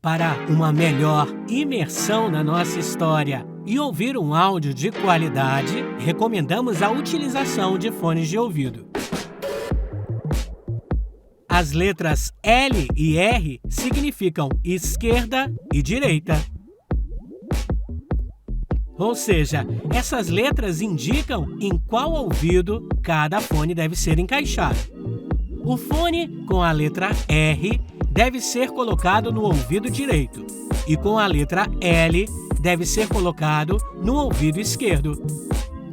Para uma melhor imersão na nossa história e ouvir um áudio de qualidade, recomendamos a utilização de fones de ouvido. As letras L e R significam esquerda e direita. Ou seja, essas letras indicam em qual ouvido cada fone deve ser encaixado. O fone com a letra R deve ser colocado no ouvido direito e com a letra L deve ser colocado no ouvido esquerdo.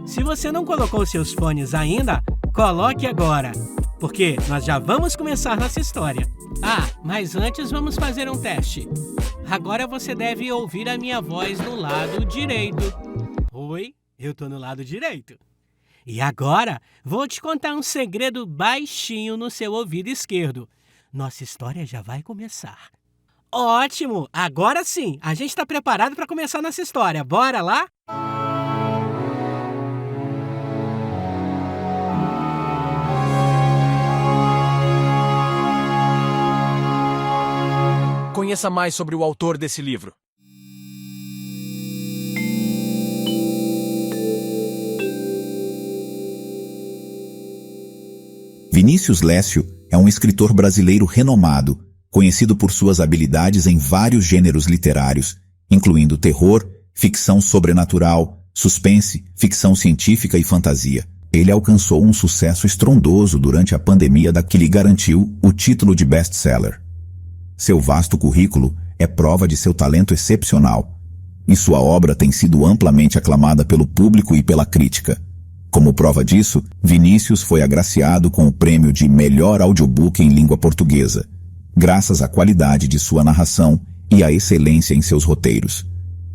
Se você não colocou seus fones ainda, coloque agora, porque nós já vamos começar nossa história. Mas antes vamos fazer um teste. Agora você deve ouvir a minha voz no lado direito. Oi, eu tô no lado direito. E agora vou te contar um segredo baixinho no seu ouvido esquerdo. Nossa história já vai começar. Ótimo! Agora sim, a gente está preparado para começar nossa história. Bora lá? Conheça mais sobre o autor desse livro. Vinícius Lécio é um escritor brasileiro renomado, conhecido por suas habilidades em vários gêneros literários, incluindo terror, ficção sobrenatural, suspense, ficção científica e fantasia. Ele alcançou um sucesso estrondoso durante a pandemia que lhe garantiu o título de best-seller. Seu vasto currículo é prova de seu talento excepcional, e sua obra tem sido amplamente aclamada pelo público e pela crítica. Como prova disso, Vinícius foi agraciado com o prêmio de melhor audiobook em língua portuguesa, graças à qualidade de sua narração e à excelência em seus roteiros.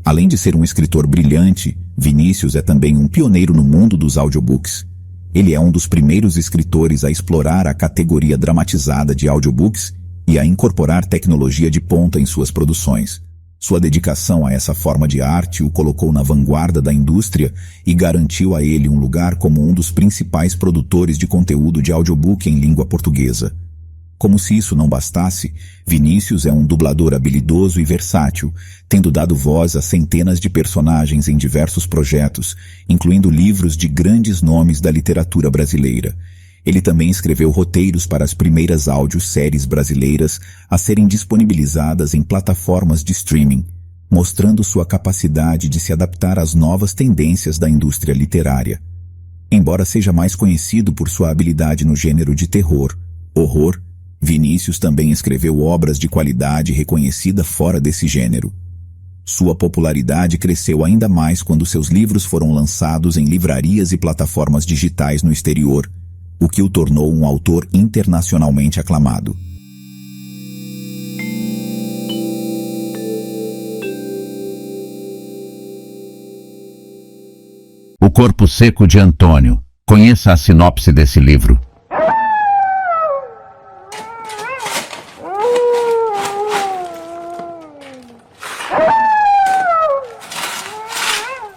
Além de ser um escritor brilhante, Vinícius é também um pioneiro no mundo dos audiobooks. Ele é um dos primeiros escritores a explorar a categoria dramatizada de audiobooks e a incorporar tecnologia de ponta em suas produções. Sua dedicação a essa forma de arte o colocou na vanguarda da indústria e garantiu a ele um lugar como um dos principais produtores de conteúdo de audiobook em língua portuguesa. Como se isso não bastasse, Vinícius é um dublador habilidoso e versátil, tendo dado voz a centenas de personagens em diversos projetos, incluindo livros de grandes nomes da literatura brasileira. Ele também escreveu roteiros para as primeiras áudio-séries brasileiras a serem disponibilizadas em plataformas de streaming, mostrando sua capacidade de se adaptar às novas tendências da indústria literária. Embora seja mais conhecido por sua habilidade no gênero de terror, horror, Vinícius também escreveu obras de qualidade reconhecida fora desse gênero. Sua popularidade cresceu ainda mais quando seus livros foram lançados em livrarias e plataformas digitais no exterior, o que o tornou um autor internacionalmente aclamado. O Corpo Seco de Antônio. Conheça a sinopse desse livro.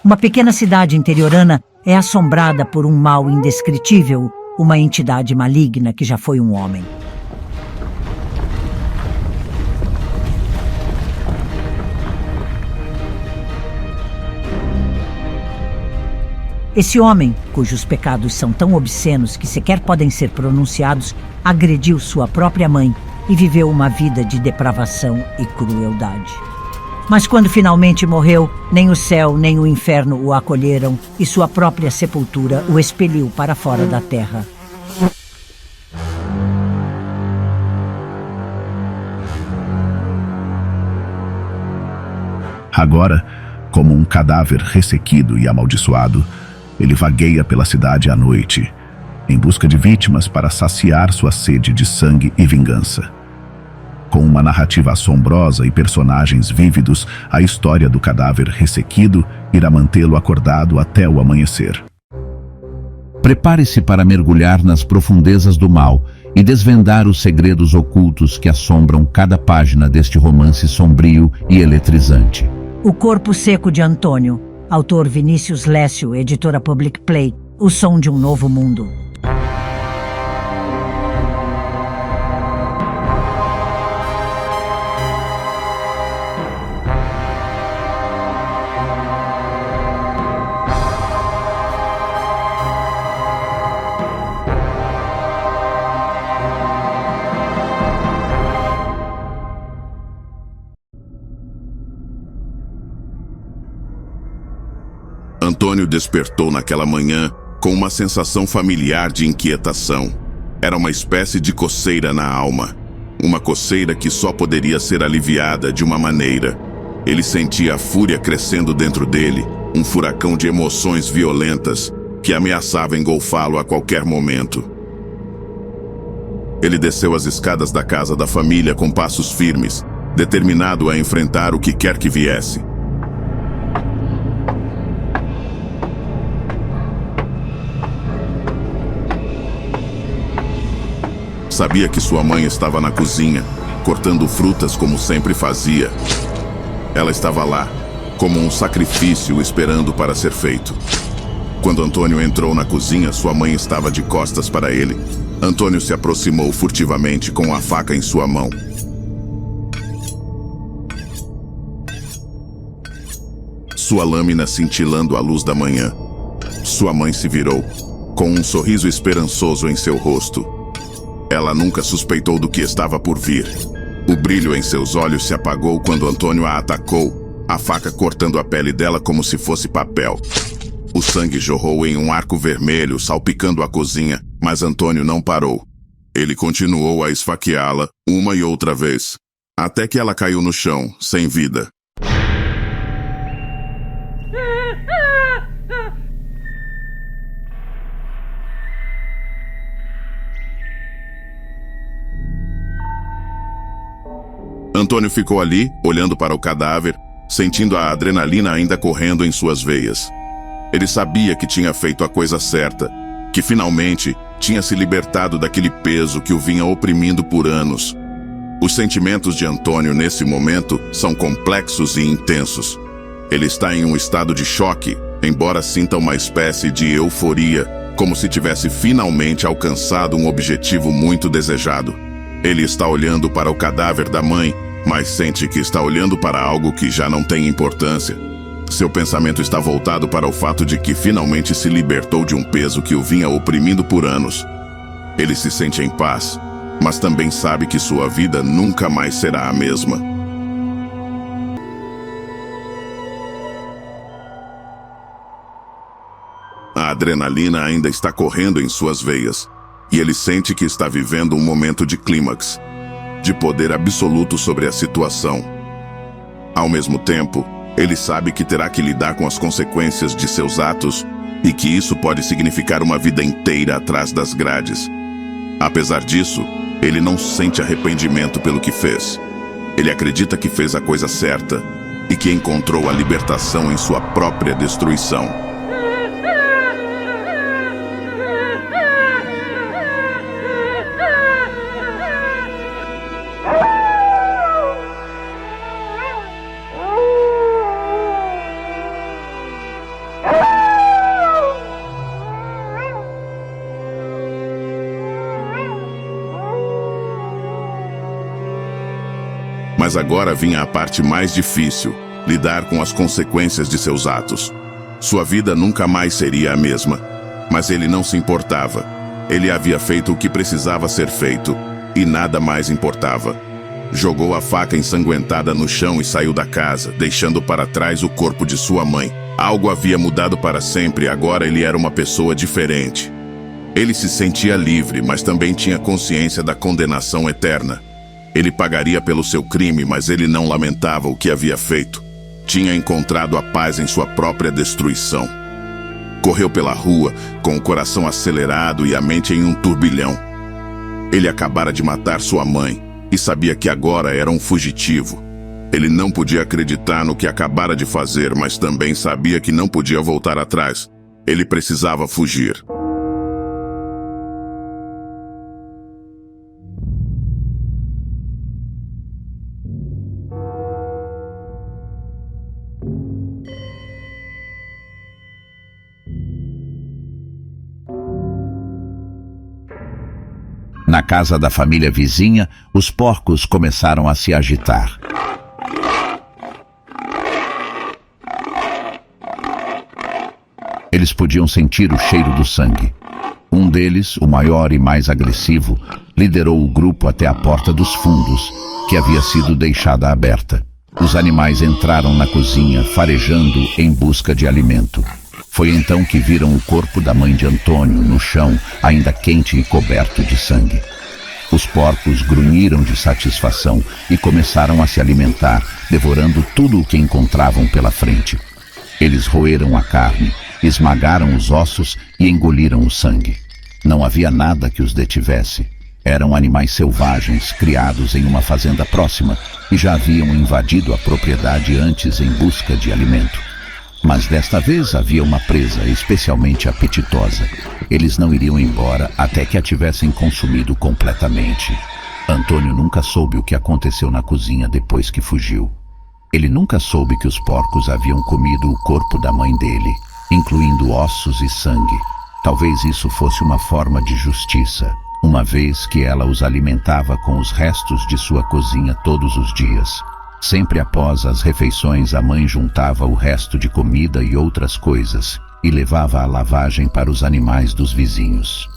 Uma pequena cidade interiorana é assombrada por um mal indescritível, uma entidade maligna que já foi um homem. Esse homem, cujos pecados são tão obscenos que sequer podem ser pronunciados, agrediu sua própria mãe e viveu uma vida de depravação e crueldade. Mas quando finalmente morreu, nem o céu nem o inferno o acolheram e sua própria sepultura o expeliu para fora da terra. Agora, como um cadáver ressequido e amaldiçoado, ele vagueia pela cidade à noite, em busca de vítimas para saciar sua sede de sangue e vingança. Com uma narrativa assombrosa e personagens vívidos, a história do cadáver ressequido irá mantê-lo acordado até o amanhecer. Prepare-se para mergulhar nas profundezas do mal e desvendar os segredos ocultos que assombram cada página deste romance sombrio e eletrizante. O Corpo Seco de Antônio, autor Vinícius Lécio, editora Public Play, o som de um novo mundo. Antônio despertou naquela manhã com uma sensação familiar de inquietação. Era uma espécie de coceira na alma. Uma coceira que só poderia ser aliviada de uma maneira. Ele sentia a fúria crescendo dentro dele, um furacão de emoções violentas que ameaçava engolfá-lo a qualquer momento. Ele desceu as escadas da casa da família com passos firmes, determinado a enfrentar o que quer que viesse. Sabia que sua mãe estava na cozinha, cortando frutas como sempre fazia. Ela estava lá, como um sacrifício esperando para ser feito. Quando Antônio entrou na cozinha, sua mãe estava de costas para ele. Antônio se aproximou furtivamente com a faca em sua mão. Sua lâmina cintilando à luz da manhã. Sua mãe se virou, com um sorriso esperançoso em seu rosto. Ela nunca suspeitou do que estava por vir. O brilho em seus olhos se apagou quando Antônio a atacou, a faca cortando a pele dela como se fosse papel. O sangue jorrou em um arco vermelho, salpicando a cozinha, mas Antônio não parou. Ele continuou a esfaqueá-la, uma e outra vez, até que ela caiu no chão, sem vida. Antônio ficou ali, olhando para o cadáver, sentindo a adrenalina ainda correndo em suas veias. Ele sabia que tinha feito a coisa certa, que finalmente tinha se libertado daquele peso que o vinha oprimindo por anos. Os sentimentos de Antônio nesse momento são complexos e intensos. Ele está em um estado de choque, embora sinta uma espécie de euforia, como se tivesse finalmente alcançado um objetivo muito desejado. Ele está olhando para o cadáver da mãe, mas sente que está olhando para algo que já não tem importância. Seu pensamento está voltado para o fato de que finalmente se libertou de um peso que o vinha oprimindo por anos. Ele se sente em paz, mas também sabe que sua vida nunca mais será a mesma. A adrenalina ainda está correndo em suas veias, e ele sente que está vivendo um momento de clímax, de poder absoluto sobre a situação. Ao mesmo tempo, ele sabe que terá que lidar com as consequências de seus atos e que isso pode significar uma vida inteira atrás das grades. Apesar disso, ele não sente arrependimento pelo que fez. Ele acredita que fez a coisa certa e que encontrou a libertação em sua própria destruição. Mas agora vinha a parte mais difícil, lidar com as consequências de seus atos. Sua vida nunca mais seria a mesma, mas ele não se importava. Ele havia feito o que precisava ser feito, e nada mais importava. Jogou a faca ensanguentada no chão e saiu da casa, deixando para trás o corpo de sua mãe. Algo havia mudado para sempre e agora ele era uma pessoa diferente. Ele se sentia livre, mas também tinha consciência da condenação eterna. Ele pagaria pelo seu crime, mas ele não lamentava o que havia feito. Tinha encontrado a paz em sua própria destruição. Correu pela rua, com o coração acelerado e a mente em um turbilhão. Ele acabara de matar sua mãe e sabia que agora era um fugitivo. Ele não podia acreditar no que acabara de fazer, mas também sabia que não podia voltar atrás. Ele precisava fugir. Na casa da família vizinha, os porcos começaram a se agitar. Eles podiam sentir o cheiro do sangue. Um deles, o maior e mais agressivo, liderou o grupo até a porta dos fundos, que havia sido deixada aberta. Os animais entraram na cozinha, farejando em busca de alimento. Foi então que viram o corpo da mãe de Antônio no chão, ainda quente e coberto de sangue. Os porcos grunhiram de satisfação e começaram a se alimentar, devorando tudo o que encontravam pela frente. Eles roeram a carne, esmagaram os ossos e engoliram o sangue. Não havia nada que os detivesse. Eram animais selvagens, criados em uma fazenda próxima e já haviam invadido a propriedade antes em busca de alimento. Mas desta vez havia uma presa especialmente apetitosa. Eles não iriam embora até que a tivessem consumido completamente. Antônio nunca soube o que aconteceu na cozinha depois que fugiu. Ele nunca soube que os porcos haviam comido o corpo da mãe dele, incluindo ossos e sangue. Talvez isso fosse uma forma de justiça, uma vez que ela os alimentava com os restos de sua cozinha todos os dias. Sempre após as refeições, a mãe juntava o resto de comida e outras coisas e levava a lavagem para os animais dos vizinhos.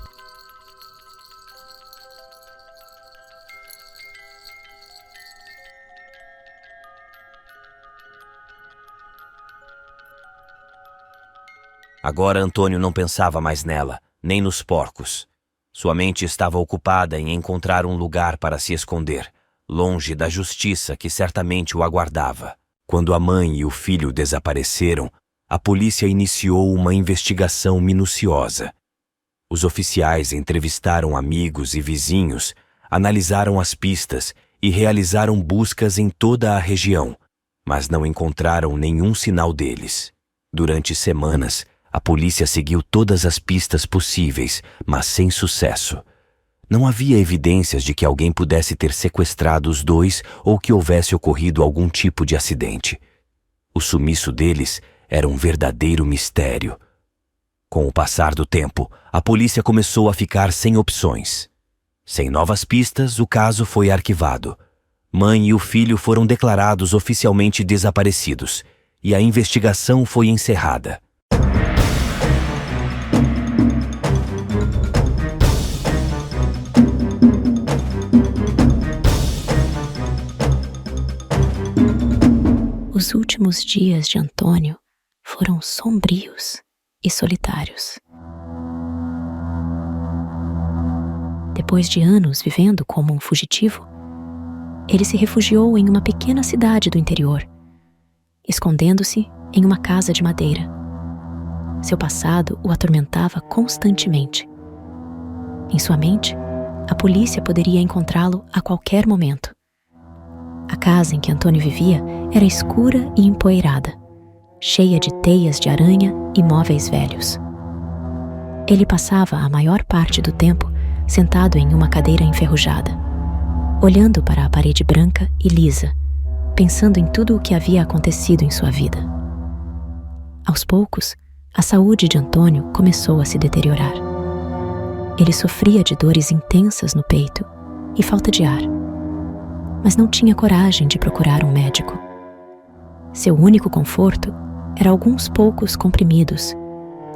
Agora Antônio não pensava mais nela, nem nos porcos. Sua mente estava ocupada em encontrar um lugar para se esconder, longe da justiça que certamente o aguardava. Quando a mãe e o filho desapareceram, a polícia iniciou uma investigação minuciosa. Os oficiais entrevistaram amigos e vizinhos, analisaram as pistas e realizaram buscas em toda a região, mas não encontraram nenhum sinal deles. Durante semanas, a polícia seguiu todas as pistas possíveis, mas sem sucesso. Não havia evidências de que alguém pudesse ter sequestrado os dois ou que houvesse ocorrido algum tipo de acidente. O sumiço deles era um verdadeiro mistério. Com o passar do tempo, a polícia começou a ficar sem opções. Sem novas pistas, o caso foi arquivado. Mãe e o filho foram declarados oficialmente desaparecidos e a investigação foi encerrada. Os últimos dias de Antônio foram sombrios e solitários. Depois de anos vivendo como um fugitivo, ele se refugiou em uma pequena cidade do interior, escondendo-se em uma casa de madeira. Seu passado o atormentava constantemente. Em sua mente, a polícia poderia encontrá-lo a qualquer momento. A casa em que Antônio vivia era escura e empoeirada, cheia de teias de aranha e móveis velhos. Ele passava a maior parte do tempo sentado em uma cadeira enferrujada, olhando para a parede branca e lisa, pensando em tudo o que havia acontecido em sua vida. Aos poucos, a saúde de Antônio começou a se deteriorar. Ele sofria de dores intensas no peito e falta de ar, mas não tinha coragem de procurar um médico. Seu único conforto era alguns poucos comprimidos,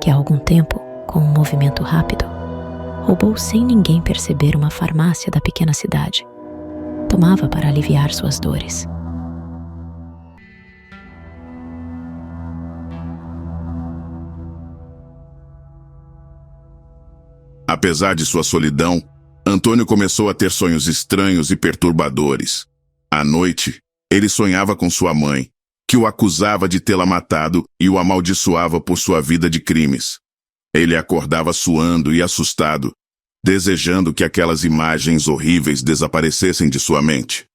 que há algum tempo, com um movimento rápido, roubou sem ninguém perceber uma farmácia da pequena cidade. Tomava para aliviar suas dores. Apesar de sua solidão, Antônio começou a ter sonhos estranhos e perturbadores. À noite, ele sonhava com sua mãe, que o acusava de tê-la matado e o amaldiçoava por sua vida de crimes. Ele acordava suando e assustado, desejando que aquelas imagens horríveis desaparecessem de sua mente.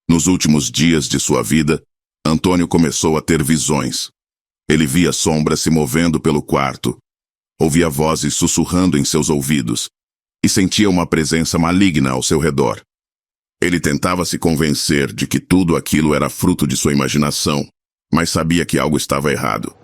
Nos últimos dias de sua vida, Antônio começou a ter visões. Ele via sombras se movendo pelo quarto, ouvia vozes sussurrando em seus ouvidos e sentia uma presença maligna ao seu redor. Ele tentava se convencer de que tudo aquilo era fruto de sua imaginação, mas sabia que algo estava errado.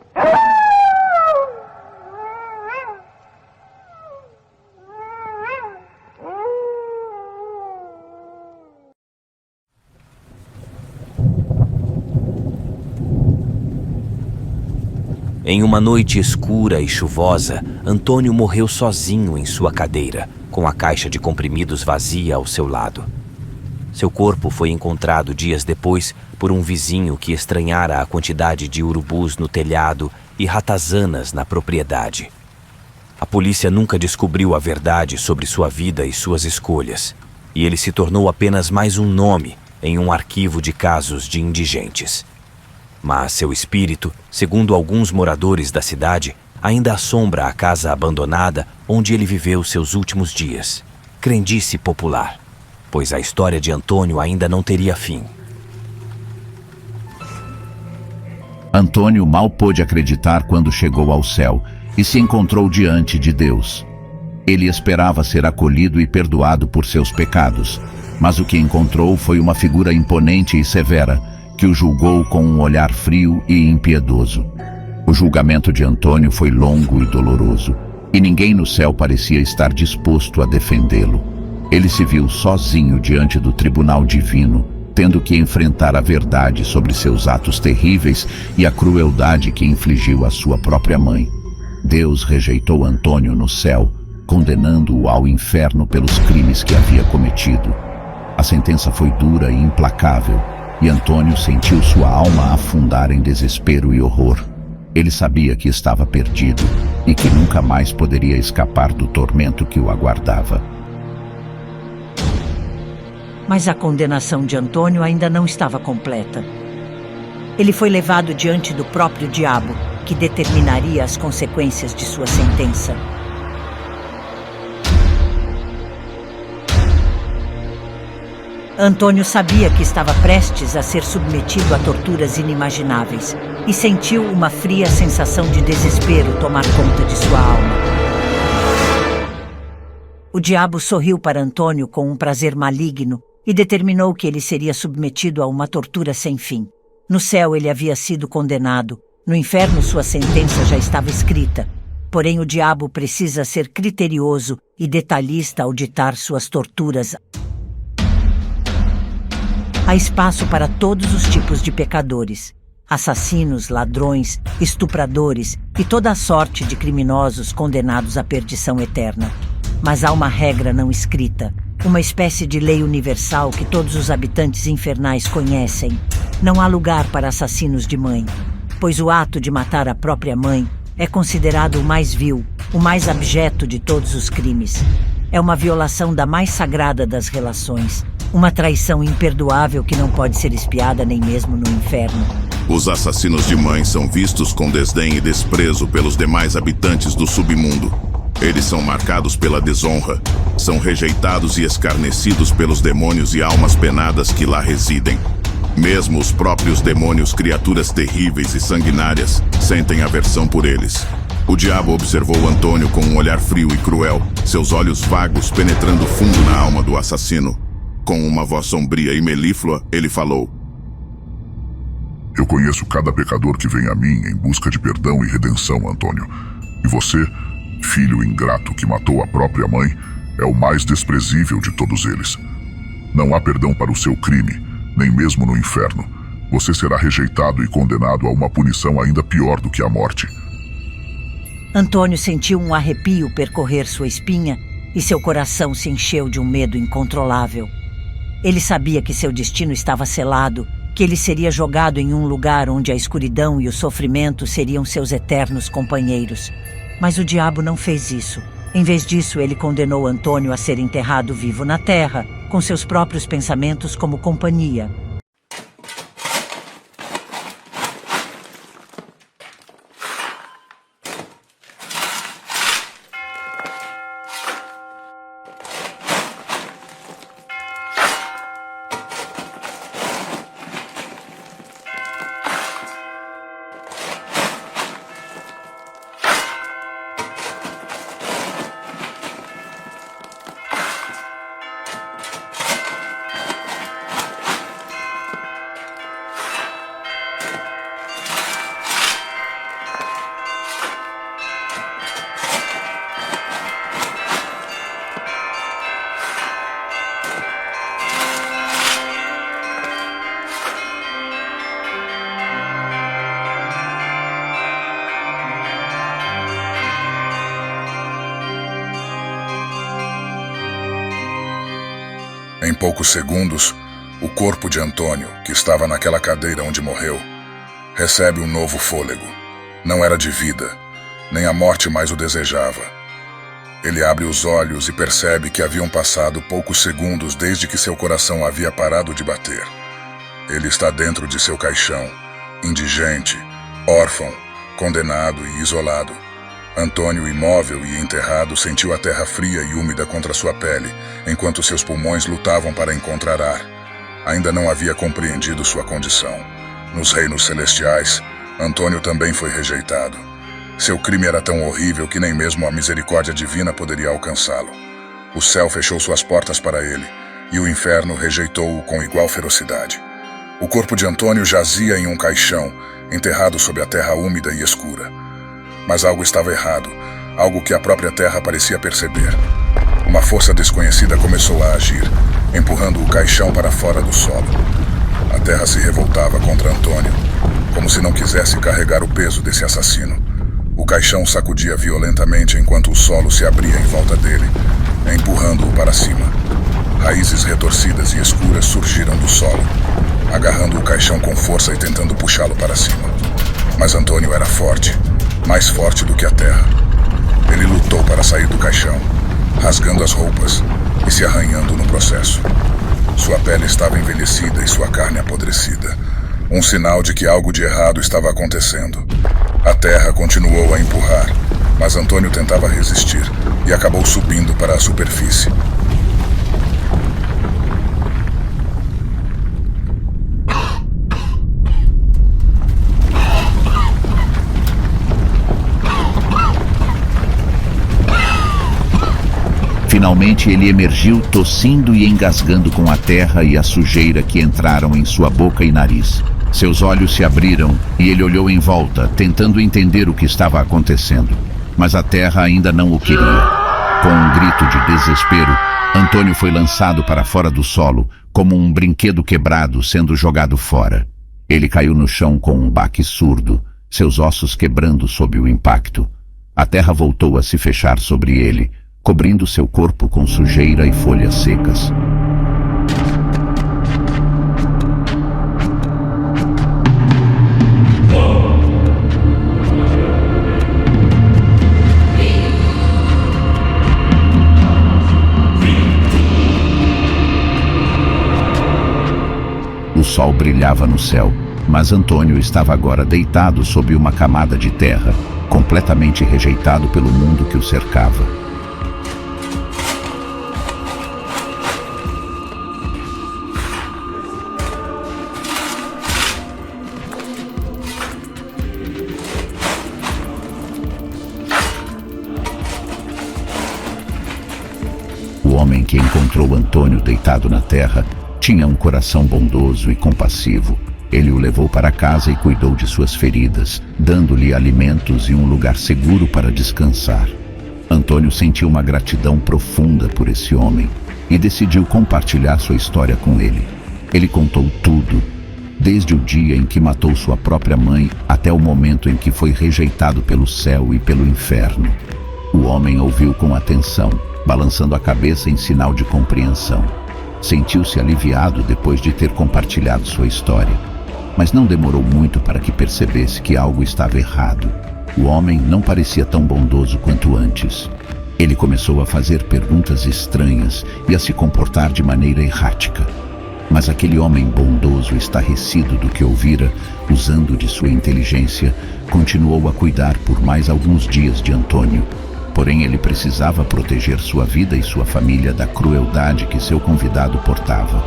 Em uma noite escura e chuvosa, Antônio morreu sozinho em sua cadeira, com a caixa de comprimidos vazia ao seu lado. Seu corpo foi encontrado dias depois por um vizinho que estranhara a quantidade de urubus no telhado e ratazanas na propriedade. A polícia nunca descobriu a verdade sobre sua vida e suas escolhas, e ele se tornou apenas mais um nome em um arquivo de casos de indigentes. Mas seu espírito, segundo alguns moradores da cidade, ainda assombra a casa abandonada onde ele viveu seus últimos dias. Crendice popular, pois a história de Antônio ainda não teria fim. Antônio mal pôde acreditar quando chegou ao céu e se encontrou diante de Deus. Ele esperava ser acolhido e perdoado por seus pecados, mas o que encontrou foi uma figura imponente e severa, que o julgou com um olhar frio e impiedoso. O julgamento de Antônio foi longo e doloroso, e ninguém no céu parecia estar disposto a defendê-lo. Ele se viu sozinho diante do tribunal divino, tendo que enfrentar a verdade sobre seus atos terríveis e a crueldade que infligiu à sua própria mãe. Deus rejeitou Antônio no céu, condenando-o ao inferno pelos crimes que havia cometido. A sentença foi dura e implacável, e Antônio sentiu sua alma afundar em desespero e horror. Ele sabia que estava perdido e que nunca mais poderia escapar do tormento que o aguardava. Mas a condenação de Antônio ainda não estava completa. Ele foi levado diante do próprio diabo, que determinaria as consequências de sua sentença. Antônio sabia que estava prestes a ser submetido a torturas inimagináveis e sentiu uma fria sensação de desespero tomar conta de sua alma. O diabo sorriu para Antônio com um prazer maligno e determinou que ele seria submetido a uma tortura sem fim. No céu ele havia sido condenado, no inferno sua sentença já estava escrita. Porém o diabo precisa ser criterioso e detalhista ao ditar suas torturas. Há espaço para todos os tipos de pecadores: assassinos, ladrões, estupradores e toda a sorte de criminosos condenados à perdição eterna. Mas há uma regra não escrita, uma espécie de lei universal que todos os habitantes infernais conhecem. Não há lugar para assassinos de mãe, pois o ato de matar a própria mãe é considerado o mais vil, o mais abjeto de todos os crimes. É uma violação da mais sagrada das relações, uma traição imperdoável que não pode ser expiada nem mesmo no inferno. Os assassinos de mãe são vistos com desdém e desprezo pelos demais habitantes do submundo. Eles são marcados pela desonra, são rejeitados e escarnecidos pelos demônios e almas penadas que lá residem. Mesmo os próprios demônios, criaturas terríveis e sanguinárias, sentem aversão por eles. O diabo observou Antônio com um olhar frio e cruel, seus olhos vagos penetrando fundo na alma do assassino. Com uma voz sombria e melíflua, ele falou: Eu conheço cada pecador que vem a mim em busca de perdão e redenção, Antônio. E você, filho ingrato que matou a própria mãe, é o mais desprezível de todos eles. Não há perdão para o seu crime, nem mesmo no inferno. Você será rejeitado e condenado a uma punição ainda pior do que a morte. Antônio sentiu um arrepio percorrer sua espinha e seu coração se encheu de um medo incontrolável. Ele sabia que seu destino estava selado, que ele seria jogado em um lugar onde a escuridão e o sofrimento seriam seus eternos companheiros. Mas o diabo não fez isso. Em vez disso, ele condenou Antônio a ser enterrado vivo na terra, com seus próprios pensamentos como companhia. Em poucos segundos, o corpo de Antônio, que estava naquela cadeira onde morreu, recebe um novo fôlego. Não era de vida, nem a morte mais o desejava. Ele abre os olhos e percebe que haviam passado poucos segundos desde que seu coração havia parado de bater. Ele está dentro de seu caixão, indigente, órfão, condenado e isolado. Antônio, imóvel e enterrado, sentiu a terra fria e úmida contra sua pele, enquanto seus pulmões lutavam para encontrar ar. Ainda não havia compreendido sua condição. Nos reinos celestiais, Antônio também foi rejeitado. Seu crime era tão horrível que nem mesmo a misericórdia divina poderia alcançá-lo. O céu fechou suas portas para ele, e o inferno rejeitou-o com igual ferocidade. O corpo de Antônio jazia em um caixão, enterrado sob a terra úmida e escura. Mas algo estava errado, algo que a própria terra parecia perceber. Uma força desconhecida começou a agir, empurrando o caixão para fora do solo. A terra se revoltava contra Antônio, como se não quisesse carregar o peso desse assassino. O caixão sacudia violentamente enquanto o solo se abria em volta dele, empurrando-o para cima. Raízes retorcidas e escuras surgiram do solo, agarrando o caixão com força e tentando puxá-lo para cima. Mas Antônio era forte, mais forte do que a terra. Ele lutou para sair do caixão, rasgando as roupas e se arranhando no processo. Sua pele estava envelhecida e sua carne apodrecida, um sinal de que algo de errado estava acontecendo. A terra continuou a empurrar, mas Antônio tentava resistir e acabou subindo para a superfície. Finalmente ele emergiu tossindo e engasgando com a terra e a sujeira que entraram em sua boca e nariz. Seus olhos se abriram e ele olhou em volta, tentando entender o que estava acontecendo. Mas a terra ainda não o queria. Com um grito de desespero, Antônio foi lançado para fora do solo, como um brinquedo quebrado sendo jogado fora. Ele caiu no chão com um baque surdo, seus ossos quebrando sob o impacto. A terra voltou a se fechar sobre ele, cobrindo seu corpo com sujeira e folhas secas. O sol brilhava no céu, mas Antônio estava agora deitado sob uma camada de terra, completamente rejeitado pelo mundo que o cercava. O homem que encontrou Antônio deitado na terra tinha um coração bondoso e compassivo. Ele o levou para casa e cuidou de suas feridas, dando-lhe alimentos e um lugar seguro para descansar. Antônio sentiu uma gratidão profunda por esse homem e decidiu compartilhar sua história com ele. Ele contou tudo, desde o dia em que matou sua própria mãe até o momento em que foi rejeitado pelo céu e pelo inferno. O homem ouviu com atenção, balançando a cabeça em sinal de compreensão. Sentiu-se aliviado depois de ter compartilhado sua história, mas não demorou muito para que percebesse que algo estava errado. O homem não parecia tão bondoso quanto antes. Ele começou a fazer perguntas estranhas e a se comportar de maneira errática. Mas aquele homem bondoso, estarrecido do que ouvira, usando de sua inteligência, continuou a cuidar por mais alguns dias de Antônio. Porém, ele precisava proteger sua vida e sua família da crueldade que seu convidado portava.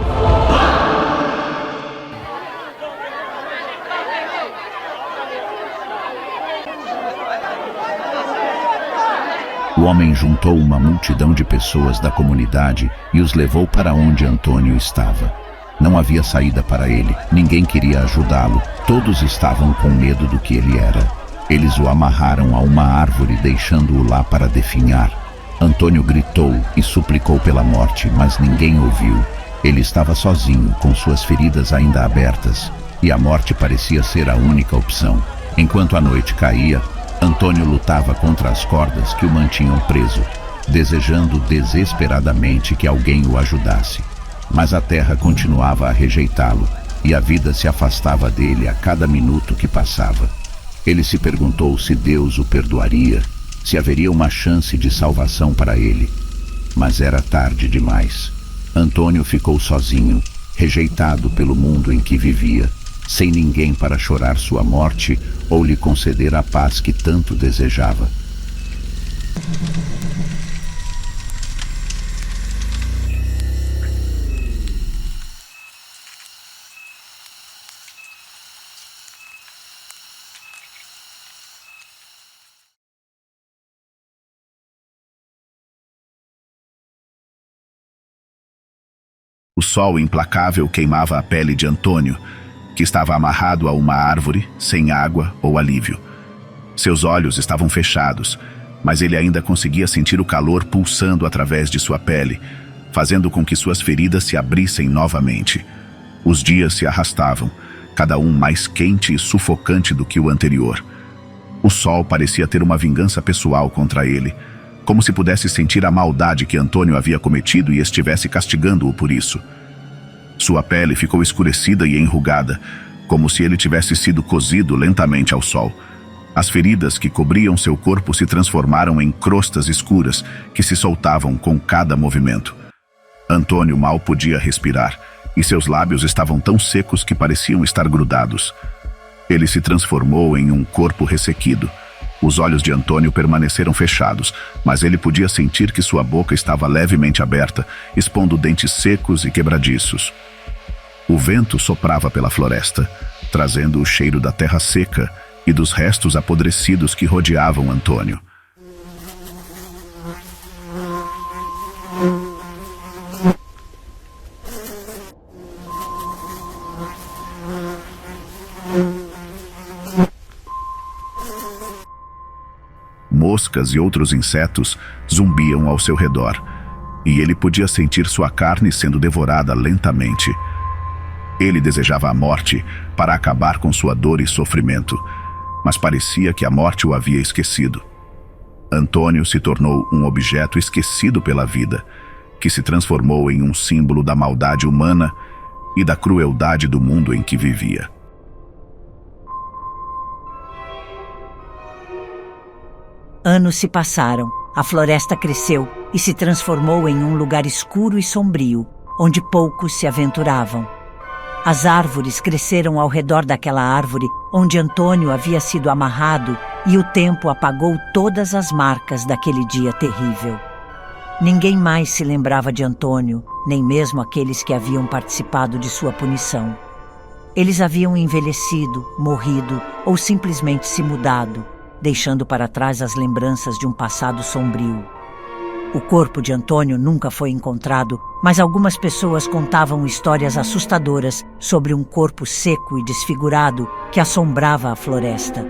O homem juntou uma multidão de pessoas da comunidade e os levou para onde Antônio estava. Não havia saída para ele, ninguém queria ajudá-lo, todos estavam com medo do que ele era. Eles o amarraram a uma árvore, deixando-o lá para definhar. Antônio gritou e suplicou pela morte, mas ninguém ouviu. Ele estava sozinho, com suas feridas ainda abertas, e a morte parecia ser a única opção. Enquanto a noite caía, Antônio lutava contra as cordas que o mantinham preso, desejando desesperadamente que alguém o ajudasse. Mas a terra continuava a rejeitá-lo, e a vida se afastava dele a cada minuto que passava. Ele se perguntou se Deus o perdoaria, se haveria uma chance de salvação para ele. Mas era tarde demais. Antônio ficou sozinho, rejeitado pelo mundo em que vivia, sem ninguém para chorar sua morte ou lhe conceder a paz que tanto desejava. O sol implacável queimava a pele de Antônio, que estava amarrado a uma árvore, sem água ou alívio. Seus olhos estavam fechados, mas ele ainda conseguia sentir o calor pulsando através de sua pele, fazendo com que suas feridas se abrissem novamente. Os dias se arrastavam, cada um mais quente e sufocante do que o anterior. O sol parecia ter uma vingança pessoal contra ele, como se pudesse sentir a maldade que Antônio havia cometido e estivesse castigando-o por isso. Sua pele ficou escurecida e enrugada, como se ele tivesse sido cozido lentamente ao sol. As feridas que cobriam seu corpo se transformaram em crostas escuras que se soltavam com cada movimento. Antônio mal podia respirar, e seus lábios estavam tão secos que pareciam estar grudados. Ele se transformou em um corpo ressequido. Os olhos de Antônio permaneceram fechados, mas ele podia sentir que sua boca estava levemente aberta, expondo dentes secos e quebradiços. O vento soprava pela floresta, trazendo o cheiro da terra seca e dos restos apodrecidos que rodeavam Antônio. Moscas e outros insetos zumbiam ao seu redor, e ele podia sentir sua carne sendo devorada lentamente. Ele desejava a morte para acabar com sua dor e sofrimento, mas parecia que a morte o havia esquecido. Antônio se tornou um objeto esquecido pela vida, que se transformou em um símbolo da maldade humana e da crueldade do mundo em que vivia. Anos se passaram, a floresta cresceu e se transformou em um lugar escuro e sombrio, onde poucos se aventuravam. As árvores cresceram ao redor daquela árvore onde Antônio havia sido amarrado e o tempo apagou todas as marcas daquele dia terrível. Ninguém mais se lembrava de Antônio, nem mesmo aqueles que haviam participado de sua punição. Eles haviam envelhecido, morrido ou simplesmente se mudado, deixando para trás as lembranças de um passado sombrio. O corpo de Antônio nunca foi encontrado, mas algumas pessoas contavam histórias assustadoras sobre um corpo seco e desfigurado que assombrava a floresta.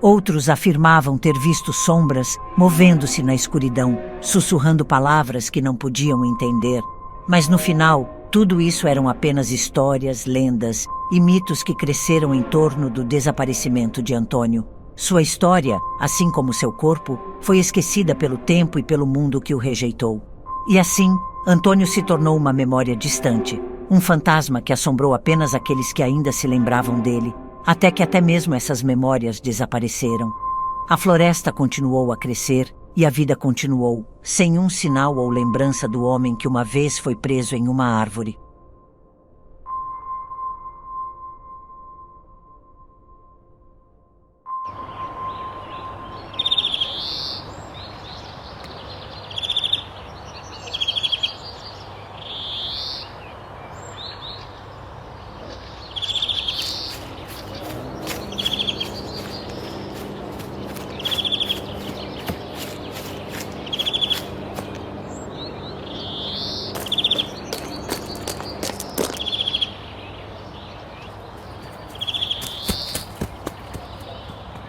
Outros afirmavam ter visto sombras movendo-se na escuridão, sussurrando palavras que não podiam entender. Mas no final, tudo isso eram apenas histórias, lendas e mitos que cresceram em torno do desaparecimento de Antônio. Sua história, assim como seu corpo, foi esquecida pelo tempo e pelo mundo que o rejeitou. E assim, Antônio se tornou uma memória distante, um fantasma que assombrou apenas aqueles que ainda se lembravam dele, até que até mesmo essas memórias desapareceram. A floresta continuou a crescer e a vida continuou, sem um sinal ou lembrança do homem que uma vez foi preso em uma árvore.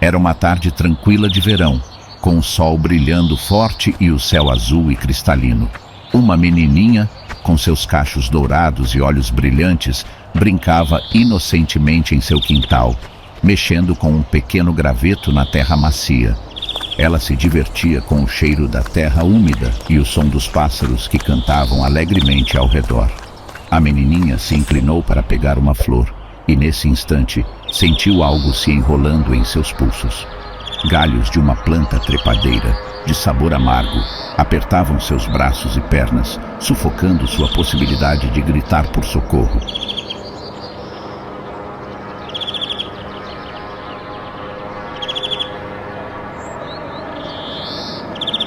Era uma tarde tranquila de verão, com o sol brilhando forte e o céu azul e cristalino. Uma menininha, com seus cachos dourados e olhos brilhantes, brincava inocentemente em seu quintal, mexendo com um pequeno graveto na terra macia. Ela se divertia com o cheiro da terra úmida e o som dos pássaros que cantavam alegremente ao redor. A menininha se inclinou para pegar uma flor, e nesse instante sentiu algo se enrolando em seus pulsos. Galhos de uma planta trepadeira, de sabor amargo, apertavam seus braços e pernas, sufocando sua possibilidade de gritar por socorro.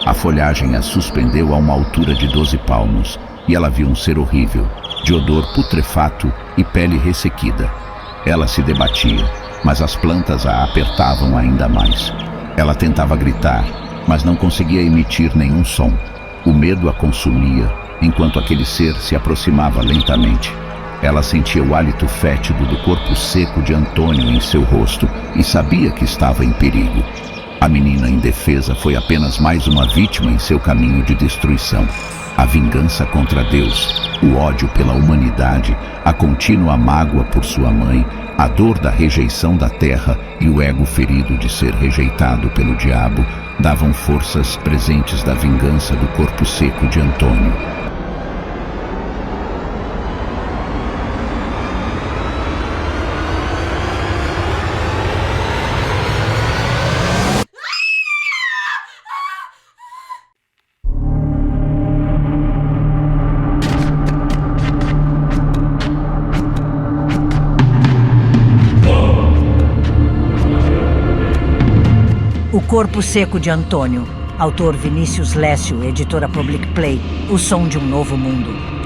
A folhagem a suspendeu a uma altura de 12 palmos, e ela viu um ser horrível, de odor putrefato e pele ressequida. Ela se debatia, mas as plantas a apertavam ainda mais. Ela tentava gritar, mas não conseguia emitir nenhum som. O medo a consumia, enquanto aquele ser se aproximava lentamente. Ela sentia o hálito fétido do corpo seco de Antônio em seu rosto e sabia que estava em perigo. A menina indefesa foi apenas mais uma vítima em seu caminho de destruição. A vingança contra Deus, o ódio pela humanidade, a contínua mágoa por sua mãe, a dor da rejeição da terra e o ego ferido de ser rejeitado pelo diabo davam forças presentes da vingança do corpo seco de Antônio. O Corpo Seco de Antônio. Autor Vinícius Lécio, editora Public Play. O Som de um Novo Mundo.